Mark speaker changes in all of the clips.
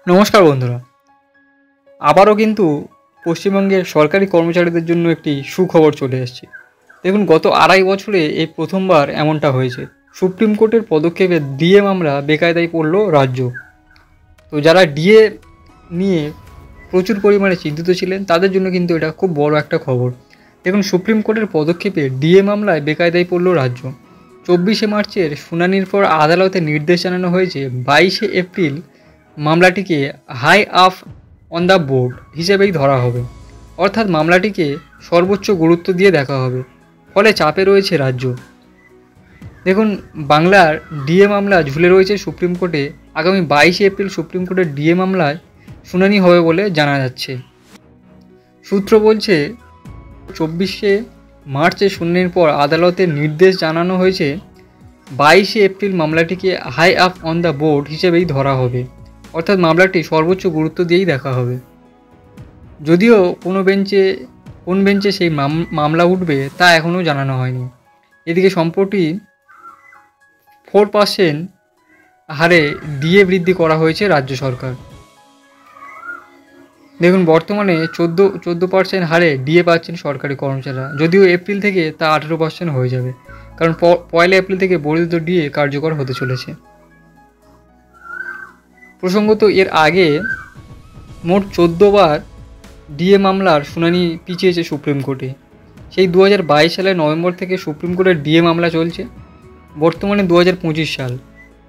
Speaker 1: নমস্কার বন্ধুরা, আবারও কিন্তু পশ্চিমবঙ্গের সরকারি কর্মচারীদের জন্য একটি সুখবর চলে এসেছে। দেখুন, গত আড়াই বছরে এই প্রথমবার এমনটা হয়েছে। সুপ্রিম কোর্টের পদক্ষেপে ডিএ মামলা বেকায়দায় পড়ল রাজ্য। তো যারা ডিএ নিয়ে প্রচুর পরিমাণে চিন্তিত ছিলেন তাদের জন্য কিন্তু এটা খুব বড় একটা খবর। দেখুন, সুপ্রিম কোর্টের পদক্ষেপে ডিএ মামলায় বেকায়দায় পড়ল রাজ্য। 24শে মার্চের শুনানির পর আদালতে নির্দেশ জানানো হয়েছে 22শে এপ্রিল মামলাটিকে high up on the board হিসেবেই ধরা হবে, অর্থাৎ মামলাটিকে সর্বোচ্চ গুরুত্ব দিয়ে দেখা হবে। ফলে চাপে রয়েছে রাজ্য। দেখুন, বাংলার ডিএ মামলা ঝুলে রয়েছে সুপ্রিম কোর্টে। আগামী 22শে এপ্রিল সুপ্রিম কোর্টের ডিএ মামলায় শুনানি হবে বলে জানা যাচ্ছে। সূত্র বলছে 24শে মার্চে শুনানির পর আদালতের নির্দেশ জানানো হয়েছে 22শে এপ্রিল মামলাটিকে high up on the board হিসেবেই ধরা হবে, অর্থাৎ মামলাটি সর্বোচ্চ গুরুত্ব দিয়েই দেখা হবে। যদিও কোন বেঞ্চে সেই মামলা উঠবে তা এখনও জানানো হয়নি। এদিকে সম্প্রতি 4% হারে ডিএ বৃদ্ধি করা হয়েছে রাজ্য সরকার। দেখুন, বর্তমানে 14% হারে ডিএ পাচ্ছেন সরকারি কর্মচারীরা, যদিও এপ্রিল থেকে তা 18% হয়ে যাবে, কারণ 1 এপ্রিল থেকে বর্ধিত ডিএ কার্যকর হতে চলেছে। প্রসঙ্গত, এর আগে মোট 14 বার ডিএ মামলার শুনানি পিছিয়েছে সুপ্রিম কোর্টে। সেই 2022 সালের নভেম্বর থেকে সুপ্রিম কোর্টের ডিএ মামলা চলছে। বর্তমানে 2025 সাল।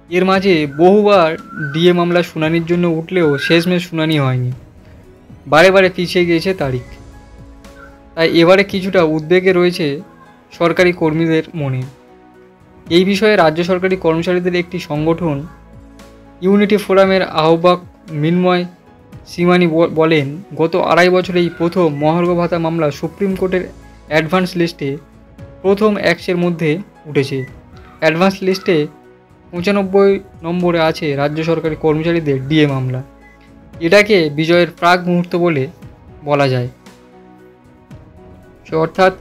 Speaker 1: এর মাঝে বহুবার ডিএ মামলা শুনানির জন্য উঠলেও শেষমেশ শুনানি হয়নি, বারে বারে পিছিয়ে গিয়েছে তারিখ। তাই এবারে কিছুটা উদ্বেগে রয়েছে সরকারি কর্মীদের মনে। এই বিষয়ে রাজ্য সরকারি কর্মচারীদের একটি সংগঠন ইউনিটি ফোরামের আহ্বায়ক মৃন্ময় সিমানি বলেন, গত আড়াই বছরে এই প্রথম মহার্ঘ ভাতা মামলা সুপ্রিম কোর্টের অ্যাডভান্স লিস্টে প্রথম 100-এর মধ্যে উঠেছে। অ্যাডভান্স লিস্টে 95 নম্বরে আছে রাজ্য সরকারি কর্মচারীদের ডিএ মামলা। এটাকে বিজয়ের প্রাক মুহূর্ত বলে বলা যায়। অর্থাৎ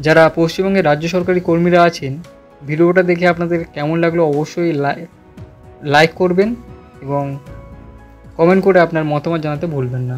Speaker 1: যারা পশ্চিমবঙ্গের রাজ্য সরকারি কর্মীরা আছেন, ভিডিওটা দেখে আপনাদের কেমন লাগলো অবশ্যই লাইক করবেন এবং কমেন্ট করে আপনার মতামত জানাতে ভুলবেন না।